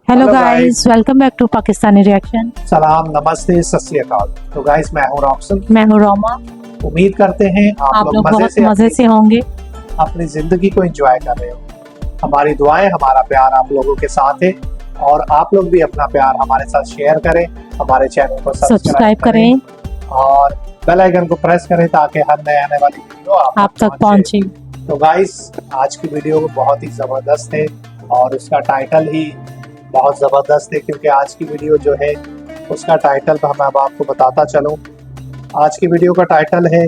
Hello guys, welcome back to Pakistani reaction. सलाम, नमस्ते, सत श्री अकाल। तो गाइस, मैं हूं रॉक्सन। मैं हूं रोमा। उम्मीद करते हैं आप लोग बहुत मजे से होंगे, अपनी जिंदगी को एंजॉय कर रहे हो। हमारी दुआएं, हमारा प्यार आप लोगों के साथ है और आप लोग भी अपना प्यार हमारे साथ शेयर करें, हमारे चैनल को सब्सक्राइब करें और बेल आइकन को प्रेस करें ताकि हर नए आने वाली वीडियो आप तक पहुंचे। तो गाइस, आज की वीडियो बहुत ही जबरदस्त है और उसका टाइटल ही बहुत ज़बरदस्त है, क्योंकि आज की वीडियो जो है उसका टाइटल तो मैं अब आपको बताता चलूं। आज की वीडियो का टाइटल है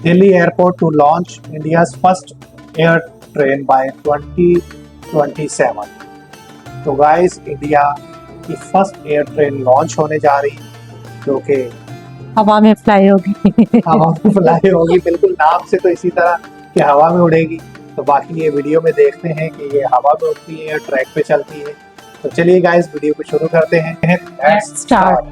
Delhi airport to launch India's first air train by 2027। तो गाइस, इंडिया की फर्स्ट एयर ट्रेन लॉन्च होने जा रही, जो कि हवा में फ्लाई होगी। हवा में फ्लाई होगी, बिल्कुल नाम से तो इसी तरह कि हवा में उड़ेगी। तो बाकी ये वीडियो में देखते हैं कि ये हवा में उड़ती है या ट्रैक पे चलती है। तो चलिए गाइस, वीडियो को शुरू करते हैं। Let's start.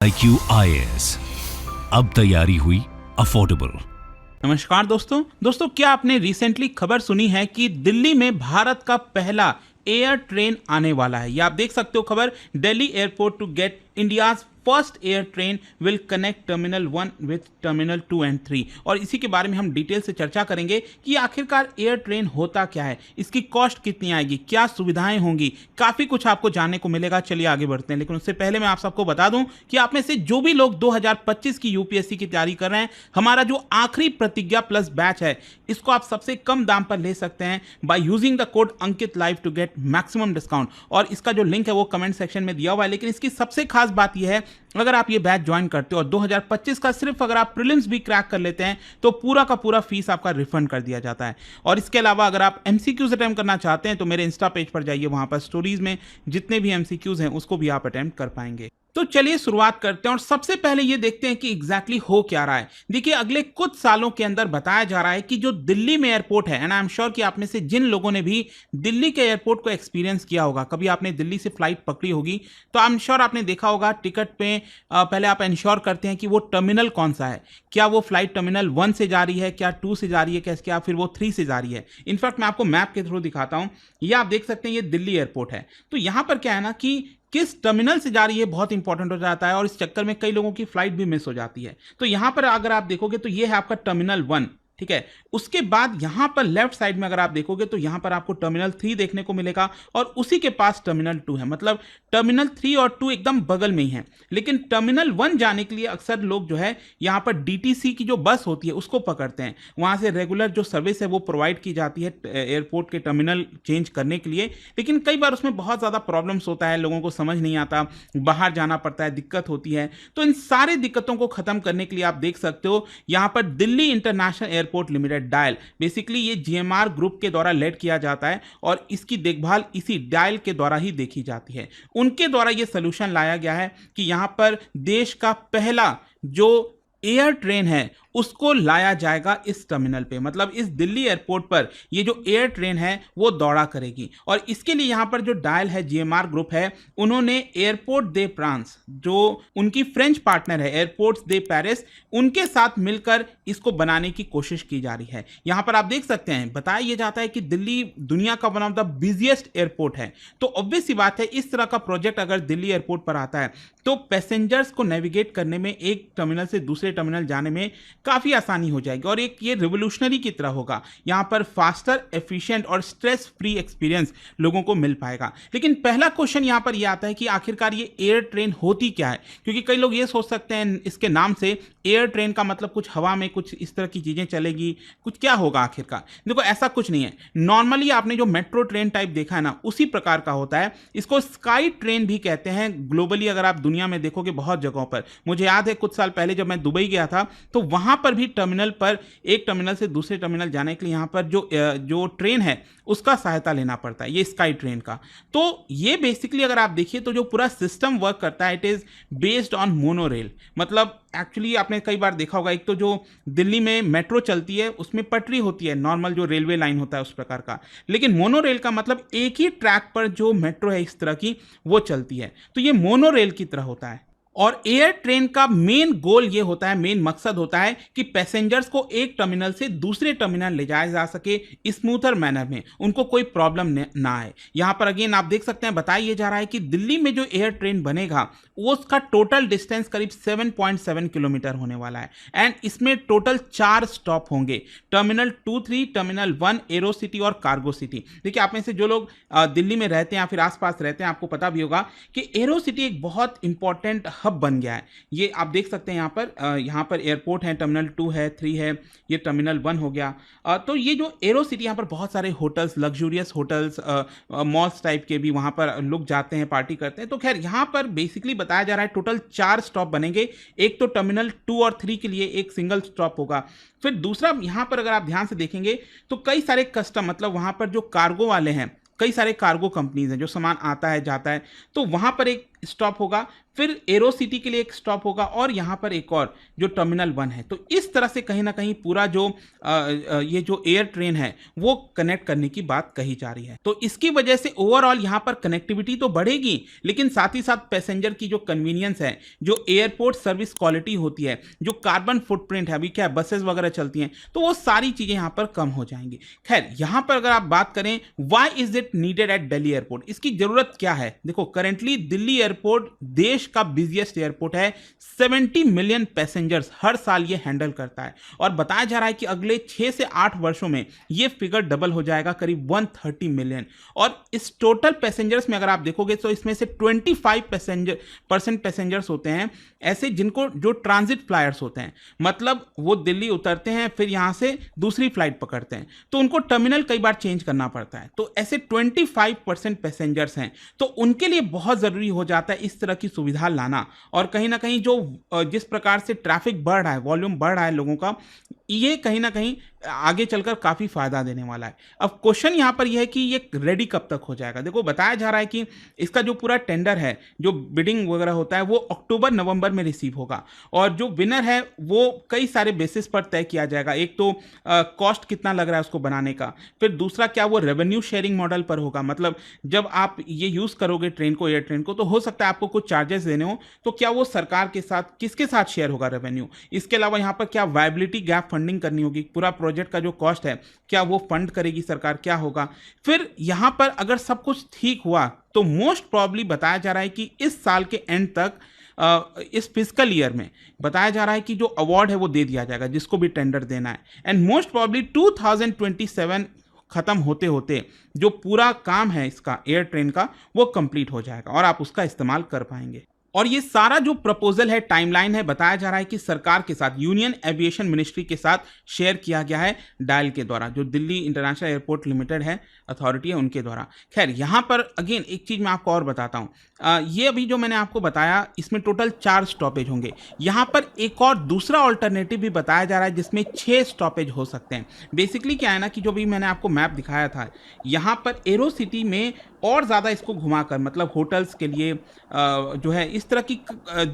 IQ IAS, अब तैयारी हुई अफोर्डेबल। नमस्कार दोस्तों, क्या आपने रिसेंटली खबर सुनी है कि दिल्ली में भारत का पहला एयर ट्रेन आने वाला है। या आप देख सकते हो खबर, Delhi airport to get India's first air train will connect terminal 1 with terminal 2 and 3। और इसी के बारे में हम डिटेल से चर्चा करेंगे कि आखिरकार एयर ट्रेन होता क्या है, इसकी कॉस्ट कितनी आएगी, क्या सुविधाएं होंगी, काफ़ी कुछ आपको जानने को मिलेगा। चलिए आगे बढ़ते हैं, लेकिन उससे पहले मैं आप सबको बता दूं कि आप में से जो भी लोग 2025 की यूपीएससी की तैयारी कर रहे हैं, हमारा जो आखिरी प्रतिज्ञा प्लस बैच है, इसको आप सबसे कम दाम पर ले सकते हैं by using the code Ankit live to get maximum discount. और इसका जो लिंक है वो कमेंट सेक्शन में दिया हुआ है। लेकिन इसकी सबसे खास बात यह है, अगर आप ये बैच ज्वाइन करते हो और 2025 का सिर्फ अगर आप प्रीलिम्स भी क्रैक कर लेते हैं तो पूरा का पूरा फीस आपका रिफंड कर दिया जाता है। और इसके अलावा अगर आप एमसीक्यूज अटेम्प्ट करना चाहते हैं तो मेरे इंस्टा पेज पर जाइए, वहां पर स्टोरीज में जितने भी एमसीक्यूज हैं उसको भी आप अटेम्प्ट कर पाएंगे। तो चलिए शुरुआत करते हैं और सबसे पहले ये देखते हैं कि एग्जैक्टली हो क्या रहा है। देखिए, अगले कुछ सालों के अंदर बताया जा रहा है कि जो दिल्ली में एयरपोर्ट है, एंड आई एम श्योर कि आप में से जिन लोगों ने भी दिल्ली के एयरपोर्ट को एक्सपीरियंस किया होगा, कभी आपने दिल्ली से फ्लाइट पकड़ी होगी, तो आई एम श्योर आपने देखा होगा टिकट पे पहले आप इंश्योर करते हैं कि वो टर्मिनल कौन सा है, क्या वो फ्लाइट टर्मिनल 1 से जा रही है, क्या 2 से जा रही है, क्या फिर वो 3 से जा रही है। इनफैक्ट मैं आपको मैप के थ्रू दिखाता हूं, ये आप देख सकते हैं, ये दिल्ली एयरपोर्ट है। तो यहां पर क्या है ना कि किस टर्मिनल से जा रही है बहुत इंपॉर्टेंट हो जाता है और इस चक्कर में कई लोगों की फ्लाइट भी मिस हो जाती है। तो यहां पर अगर आप देखोगे तो ये है आपका टर्मिनल 1, ठीक है। उसके बाद यहां पर लेफ्ट साइड में अगर आप देखोगे तो यहां पर आपको टर्मिनल 3 देखने को मिलेगा और उसी के पास टर्मिनल 2 है। मतलब टर्मिनल 3 और 2 एकदम बगल में ही है। लेकिन टर्मिनल 1 जाने के लिए अक्सर लोग जो है यहां पर डीटीसी की जो बस होती है उसको पकड़ते हैं। वहां से रेगुलर जो सर्विस है वो प्रोवाइड की जाती है एयरपोर्ट के टर्मिनल चेंज करने के लिए। लेकिन कई बार उसमें बहुत ज़्यादा प्रॉब्लम्स होता है, लोगों को समझ नहीं आता, बाहर जाना पड़ता है, दिक्कत होती है। तो इन सारी दिक्कतों को खत्म करने के लिए आप देख सकते हो यहां पर Delhi international airport limited dial, basically ये जीएमआर ग्रुप के द्वारा लेड किया जाता है और इसकी देखभाल इसी डायल के द्वारा ही देखी जाती है। उनके द्वारा ये सोल्यूशन लाया गया है कि यहां पर देश का पहला जो एयर ट्रेन है उसको लाया जाएगा इस टर्मिनल पे। मतलब इस दिल्ली एयरपोर्ट पर ये जो एयर ट्रेन है वो दौड़ा करेगी। और इसके लिए यहाँ पर जो डायल है, जीएमआर ग्रुप है, उन्होंने एयरपोर्ट दे फ्रांस, जो उनकी फ्रेंच पार्टनर है एयरपोर्ट्स दे पेरिस, उनके साथ मिलकर इसको बनाने की कोशिश की जा रही है। यहाँ पर आप देख सकते हैं, बताया यह जाता है कि दिल्ली दुनिया का one of the busiest airport है। तो ऑब्वियस सी बात है, इस तरह का प्रोजेक्ट अगर दिल्ली एयरपोर्ट पर आता है तो पैसेंजर्स को नेविगेट करने में, एक टर्मिनल से दूसरे टर्मिनल जाने में काफ़ी आसानी हो जाएगी और एक ये रिवोल्यूशनरी की तरह होगा। यहाँ पर फास्टर, एफिशिएंट और स्ट्रेस फ्री एक्सपीरियंस लोगों को मिल पाएगा। लेकिन पहला क्वेश्चन यहाँ पर यह आता है कि आखिरकार ये एयर ट्रेन होती क्या है, क्योंकि कई लोग ये सोच सकते हैं इसके नाम से एयर ट्रेन का मतलब कुछ हवा में कुछ इस तरह की चीज़ें चलेगी, कुछ क्या होगा आखिरकार। देखो, ऐसा कुछ नहीं है। नॉर्मली आपने जो मेट्रो ट्रेन टाइप देखा है ना, उसी प्रकार का होता है। इसको स्काई ट्रेन भी कहते हैं। ग्लोबली अगर आप दुनिया में देखोगे बहुत जगहों पर, मुझे याद है कुछ साल पहले जब मैं दुबई गया था तो वहां यहाँ पर भी टर्मिनल पर एक टर्मिनल से दूसरे टर्मिनल जाने के लिए यहाँ पर जो ट्रेन है उसका सहायता लेना पड़ता है, ये स्काई ट्रेन का। तो ये बेसिकली अगर आप देखिए तो जो पूरा सिस्टम वर्क करता है it is based on monorail. मतलब एक्चुअली आपने कई बार देखा होगा, एक तो जो दिल्ली में मेट्रो चलती है उसमें पटरी होती है, नॉर्मल जो रेलवे लाइन होता है उस प्रकार का, लेकिन मोनोरेल का मतलब एक ही ट्रैक पर जो मेट्रो है इस तरह की वो चलती है, तो ये मोनोरेल की तरह होता है। और एयर ट्रेन का मेन गोल ये होता है, मेन मकसद होता है कि पैसेंजर्स को एक टर्मिनल से दूसरे टर्मिनल ले जाया जा सके स्मूथर मैनर में, उनको कोई प्रॉब्लम ना आए। यहाँ पर अगेन आप देख सकते हैं बताया जा रहा है कि दिल्ली में जो एयर ट्रेन बनेगा वो उसका टोटल डिस्टेंस करीब 7.7 किलोमीटर होने वाला है एंड इसमें टोटल 4 स्टॉप होंगे, टर्मिनल 2, 3, टर्मिनल 1, एरो सिटी और कार्गो सिटी। देखिए आप में से जो लोग दिल्ली में रहते हैं या फिर आसपास रहते हैं आपको पता भी होगा कि एरो सिटी एक बहुत इंपॉर्टेंट हब बन गया है। ये आप देख सकते हैं यहाँ पर एयरपोर्ट है, टर्मिनल 2 है, 3 है, ये टर्मिनल 1 हो गया। तो ये जो एरो सिटी यहाँ पर बहुत सारे hotels, luxurious hotels, malls type के भी वहाँ पर लोग जाते हैं, पार्टी करते हैं। तो खैर यहाँ पर बेसिकली बताया जा रहा है टोटल 4 स्टॉप बनेंगे। एक तो टर्मिनल 2 और 3 के लिए एक सिंगल स्टॉप होगा। फिर दूसरा यहाँ पर अगर आप ध्यान से देखेंगे तो कई सारे कस्टम, मतलब वहाँ पर जो कार्गो वाले हैं, कई सारे कार्गो कंपनीज हैं जो सामान आता है जाता है, तो वहाँ पर एक स्टॉप होगा, फिर एरो सिटी के लिए एक स्टॉप होगा और यहाँ पर एक और जो टर्मिनल 1 है। तो इस तरह से कहीं ना कहीं पूरा जो ये जो एयर ट्रेन है वो कनेक्ट करने की बात कही जा रही है। तो इसकी वजह से ओवरऑल यहाँ पर कनेक्टिविटी तो बढ़ेगी, लेकिन साथ ही साथ पैसेंजर की जो कन्वीनियंस है, जो एयरपोर्ट सर्विस क्वालिटी होती है, जो कार्बन फुटप्रिंट है, अभी क्या बसेस वगैरह चलती हैं, तो वो सारी चीज़ें यहाँ पर कम हो जाएंगी। खैर यहाँ पर अगर आप बात करें why is it needed at Delhi airport, इसकी जरूरत क्या है? देखो करेंटली दिल्ली एयरपोर्ट देश का बिजिएस्ट एयरपोर्ट है, 70 मिलियन पैसेंजर्स हर साल ये हैंडल करता है और बताया जा रहा है कि अगले 6 से 8 वर्षों में ये फिगर डबल हो जाएगा, करीब 130 मिलियन। और इस टोटल पैसेंजर्स में अगर आप देखोगे तो इसमें से 25% पैसेंजर्स होते हैं ऐसे जिनको जो ट्रांजिट फ्लायर्स होते हैं, मतलब वो दिल्ली उतरते हैं फिर यहाँ से दूसरी फ्लाइट पकड़ते हैं, तो उनको टर्मिनल कई बार चेंज करना पड़ता है। तो ऐसे 25% पैसेंजर्स हैं, तो उनके लिए बहुत ज़रूरी हो जाता है इस तरह की सुविधा लाना। और कहीं ना कहीं जो जिस प्रकार से ट्रैफिक बढ़ रहा है, वॉल्यूम बढ़ रहा है लोगों का, ये कहीं ना कहीं आगे चलकर काफ़ी फायदा देने वाला है। अब क्वेश्चन यहाँ पर यह है कि ये रेडी कब तक हो जाएगा? देखो बताया जा रहा है कि इसका जो पूरा टेंडर है, जो बिडिंग वगैरह होता है, वो अक्टूबर-नवंबर में रिसीव होगा और जो विनर है वो कई सारे बेसिस पर तय किया जाएगा। एक तो कॉस्ट कितना लग रहा है उसको बनाने का, फिर दूसरा क्या वो रेवेन्यू शेयरिंग मॉडल पर होगा, मतलब जब आप ये यूज़ करोगे ट्रेन को, एयर ट्रेन को, तो हो सकता है आपको कुछ चार्जेस देने हो, तो क्या वो सरकार के साथ, किसके साथ शेयर होगा रेवेन्यू? इसके अलावा यहाँ पर क्या वायबिलिटी गैप फंडिंग करनी होगी, पूरा प्रोजेक्ट का जो कॉस्ट है क्या वो फंड करेगी सरकार, क्या होगा? फिर यहाँ पर अगर सब कुछ ठीक हुआ तो मोस्ट प्रॉब्ली बताया जा रहा है कि इस साल के एंड तक इस फिजिकल ईयर में बताया जा रहा है कि जो अवार्ड है वो दे दिया जाएगा जिसको भी टेंडर देना है, एंड मोस्ट प्रॉब्ली 2027 खत्म होते होते जो पूरा काम है इसका एयर ट्रेन का वो कंप्लीट हो जाएगा और आप उसका इस्तेमाल कर पाएंगे। और ये सारा जो प्रपोजल है, टाइमलाइन है, बताया जा रहा है कि सरकार के साथ, यूनियन एविएशन मिनिस्ट्री के साथ शेयर किया गया है डायल के द्वारा, जो दिल्ली इंटरनेशनल एयरपोर्ट लिमिटेड है, अथॉरिटी है, उनके द्वारा। खैर यहाँ पर अगेन एक चीज़ मैं आपको और बताता हूँ, ये अभी जो मैंने आपको बताया इसमें टोटल 4 स्टॉपेज होंगे। यहाँ पर एक और दूसरा ऑल्टरनेटिव भी बताया जा रहा है जिसमें 6 स्टॉपेज हो सकते हैं। बेसिकली क्या है ना कि जो भी मैंने आपको मैप दिखाया था, यहाँ पर एरो सिटी में और ज़्यादा इसको घुमाकर, मतलब होटल्स के लिए जो है इस तरह की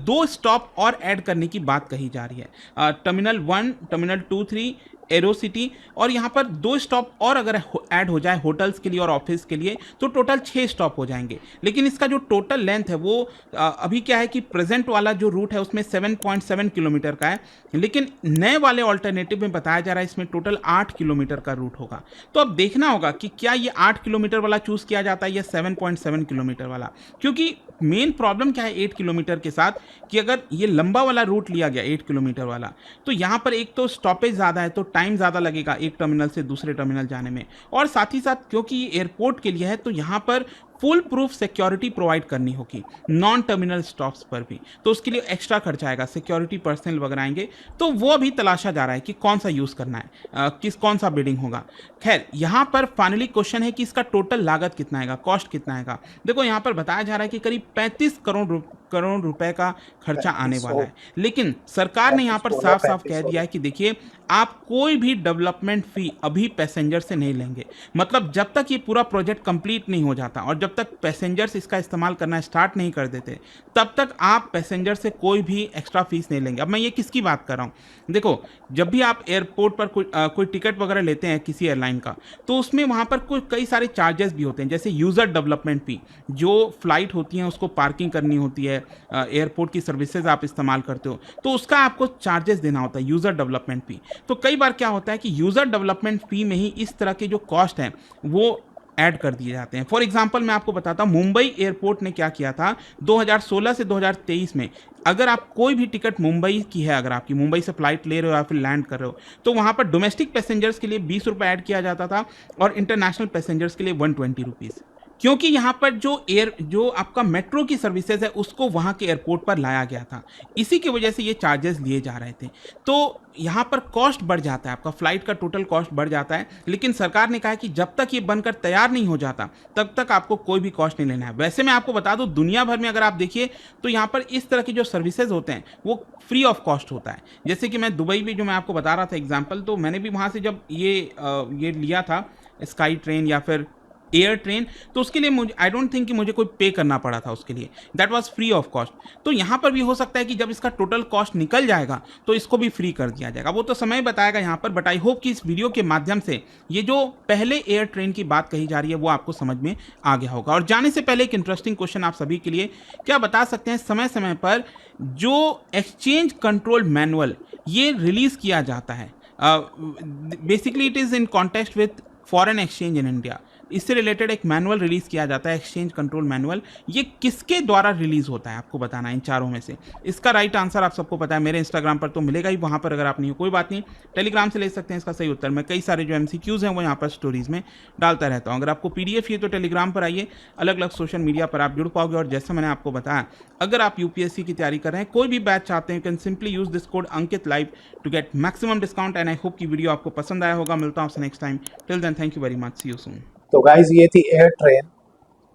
2 स्टॉप और ऐड करने की बात कही जा रही है। टर्मिनल 1, टर्मिनल 2, 3, एरो सिटी, और यहाँ पर 2 स्टॉप और अगर ऐड हो जाए होटल्स के लिए और ऑफिस के लिए तो टोटल 6 स्टॉप हो जाएंगे। लेकिन इसका जो टोटल लेंथ है वो अभी क्या है कि प्रेजेंट वाला जो रूट है उसमें 7.7 किलोमीटर का है, लेकिन नए वाले ऑल्टरनेटिव में बताया जा रहा है इसमें टोटल 8 किलोमीटर का रूट होगा। तो अब देखना होगा कि क्या ये 8 किलोमीटर वाला चूज़ किया जाता है या 7.7 किलोमीटर वाला, क्योंकि मेन प्रॉब्लम क्या है 8 किलोमीटर के साथ कि अगर ये लंबा वाला रूट लिया गया 8 किलोमीटर वाला, तो यहाँ पर एक तो स्टॉपेज ज़्यादा है, तो टाइम ज़्यादा लगेगा एक टर्मिनल से दूसरे टर्मिनल जाने में, और साथ ही साथ क्योंकि ये एयरपोर्ट के लिए है तो यहाँ पर फुल प्रूफ सिक्योरिटी प्रोवाइड करनी होगी नॉन टर्मिनल स्टॉप्स पर भी, तो उसके लिए एक्स्ट्रा खर्चा आएगा, सिक्योरिटी पर्सनल वगैरह आएंगे, तो वो अभी तलाशा जा रहा है कि कौन सा यूज़ करना है, कौन सा बिडिंग होगा। खैर यहाँ पर फाइनली क्वेश्चन है कि इसका टोटल लागत कितना आएगा, कॉस्ट कितना आएगा। देखो यहाँ पर बताया जा रहा है कि करीब 35 करोड़ करोड़ रुपए का खर्चा आने 3500 वाला है। लेकिन सरकार ने यहाँ पर 3500 साफ साफ कह 3500 दिया है कि देखिए आप कोई भी डेवलपमेंट फी अभी पैसेंजर से नहीं लेंगे। मतलब जब तक ये पूरा प्रोजेक्ट कंप्लीट नहीं हो जाता और जब तक पैसेंजर्स इसका इस्तेमाल करना स्टार्ट नहीं कर देते, तब तक आप पैसेंजर से कोई भी एक्स्ट्रा फीस नहीं लेंगे। अब मैं ये किसकी बात कर रहा हूँ, देखो जब भी आप एयरपोर्ट पर कोई टिकट वगैरह लेते हैं किसी एयरलाइन का, तो उसमें वहाँ पर कई सारे चार्जेस भी होते हैं, जैसे यूज़र डेवलपमेंट फी, जो फ्लाइट होती है उसको पार्किंग करनी होती है, एयरपोर्ट की सर्विसेज आप इस्तेमाल करते हो तो उसका आपको चार्जेस देना होता है, यूज़र डेवलपमेंट फी। तो कई बार क्या होता है कि यूज़र डेवलपमेंट फी में ही इस तरह के जो कॉस्ट हैं वो ऐड कर दिए जाते हैं। फॉर एग्जांपल मैं आपको बताता हूँ, मुंबई एयरपोर्ट ने क्या किया था 2016 से 2023 में, अगर आप कोई भी टिकट मुंबई की है, अगर आपकी मुंबई से फ्लाइट ले रहे हो या फिर लैंड कर रहे हो, तो वहाँ पर डोमेस्टिक पैसेंजर्स के लिए 20 रुपये ऐड किया जाता था और इंटरनेशनल पैसेंजर्स के लिए 120 रुपीज़, क्योंकि यहाँ पर जो आपका मेट्रो की सर्विसेज है उसको वहाँ के एयरपोर्ट पर लाया गया था, इसी की वजह से ये चार्जेस लिए जा रहे थे। तो यहाँ पर कॉस्ट बढ़ जाता है, आपका फ्लाइट का टोटल कॉस्ट बढ़ जाता है। लेकिन सरकार ने कहा है कि जब तक ये बनकर तैयार नहीं हो जाता तब तक आपको कोई भी कॉस्ट नहीं लेना है। वैसे मैं आपको बता दूं, दुनिया भर में अगर आप देखिए तो यहाँ पर इस तरह की जो सर्विसेज होते हैं वो फ्री ऑफ कॉस्ट होता है। जैसे कि मैं दुबई में जो मैं आपको बता रहा था एग्जाम्पल, तो मैंने भी वहाँ से जब ये लिया था स्काई ट्रेन या फिर एयर ट्रेन, तो उसके लिए मुझे आई डोंट थिंक कि मुझे कोई पे करना पड़ा था उसके लिए, that was free of cost. तो यहाँ पर भी हो सकता है कि जब इसका टोटल कॉस्ट निकल जाएगा तो इसको भी फ्री कर दिया जाएगा, वो तो समय बताएगा यहाँ पर। बट आई होप कि इस वीडियो के माध्यम से ये जो पहले एयर ट्रेन की बात कही जा रही है वो आपको समझ में आ गया होगा। और जाने से पहले एक इंटरेस्टिंग क्वेश्चन आप सभी के लिए, क्या बता सकते हैं समय समय पर जो एक्सचेंज कंट्रोल मैनुअल ये रिलीज किया जाता है, basically it is in context with foreign exchange in India, इससे रिलेटेड एक मैनुअल रिलीज़ किया जाता है, एक्सचेंज कंट्रोल मैनुअल। ये किसके द्वारा रिलीज़ होता है आपको बताना है इन चारों में से। इसका राइट आंसर आप सबको पता है, मेरे इंस्टाग्राम पर तो मिलेगा ही, वहाँ पर अगर आप नहीं हो कोई बात नहीं, टेलीग्राम से ले सकते हैं इसका सही उत्तर। मैं कई सारे जो MCQs हैं वो यहाँ पर स्टोरीज़ में डालता रहता हूँ। अगर आपको PDF चाहिए तो टेलीग्राम पर आइए, अलग अलग सोशल मीडिया पर आप जुड़ पाओगे। और जैसा मैंने आपको बताया, अगर आप UPSC की तैयारी कर रहे हैं, कोई भी बैच चाहते हैं, you can simply use this code Ankit live to get maximum discount. And I hope की वीडियो आपको पसंद आया होगा। मिलता हूँ आपसे next time, till then thank you very much, see you soon. तो गाइज ये थी एयर ट्रेन,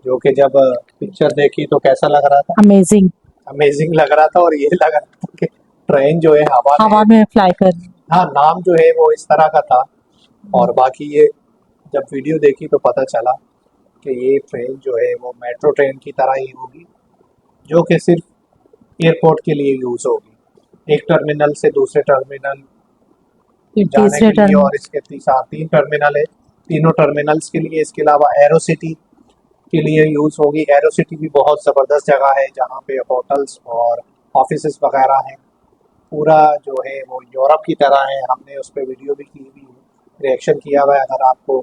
जो कि जब पिक्चर देखी तो कैसा लग रहा था, अमेजिंग, अमेजिंग लग रहा था। और ये लग रहा था कि ट्रेन जो है हवा में फ्लाई कर रही है। हाँ, नाम जो है वो इस तरह का था। और बाकी ये जब वीडियो देखी तो पता चला कि ये ट्रेन जो है वो मेट्रो ट्रेन की तरह ही होगी, जो कि सिर्फ एयरपोर्ट के लिए यूज़ होगी, एक टर्मिनल से दूसरे टर्मिनल जाने तीसरे के लिए। टर्म और इसके 3 टर्मिनल है, तीनों टर्मिनल्स के लिए। इसके अलावा एरो सिटी के लिए यूज़ होगी। एरो सिटी भी बहुत ज़बरदस्त जगह है जहाँ पे होटल्स और ऑफिसेस वगैरह हैं। पूरा जो है वो यूरोप की तरह है। हमने उस पर वीडियो भी की हुई है, रिएक्शन किया हुआ है। अगर आपको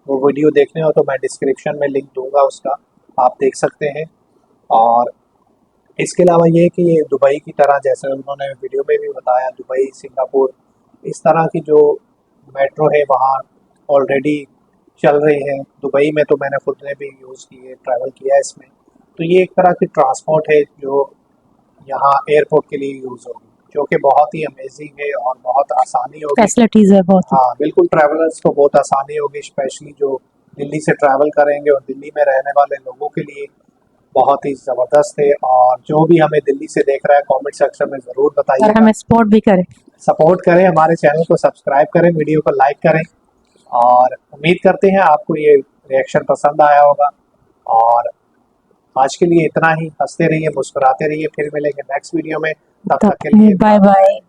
वो वीडियो देखने हो तो मैं डिस्क्रिप्शन में लिंक दूंगा उसका, आप देख सकते हैं। और इसके अलावा ये कि ये दुबई की तरह, जैसे उन्होंने वीडियो में भी बताया, दुबई, सिंगापुर, इस तरह की जो मेट्रो है वहाँ ऑलरेडी चल रही है। दुबई में तो मैंने खुद ने भी यूज़ की है, ट्रैवल किया है इसमें। तो ये एक तरह की ट्रांसपोर्ट है जो यहाँ एयरपोर्ट के लिए यूज़ होगी, जो कि बहुत ही अमेजिंग है और बहुत आसानी होगी। फैसिलिटीज है बहुत। हाँ बिल्कुल, ट्रैवलर्स को बहुत आसानी होगी, स्पेशली जो दिल्ली से ट्रैवल करेंगे और दिल्ली में रहने वाले लोगों के लिए बहुत ही ज़बरदस्त है। और जो भी हमें दिल्ली से देख रहा है कमेंट सेक्शन में ज़रूर और बताइए, हमें सपोर्ट भी करें, सपोर्ट करें, हमारे चैनल को सब्सक्राइब करें, वीडियो को लाइक करें। और उम्मीद करते हैं आपको ये रिएक्शन पसंद आया होगा। और आज के लिए इतना ही। हंसते रहिए, मुस्कुराते रहिए, फिर मिलेंगे नेक्स्ट वीडियो में। तब तक के लिए बाय बाय।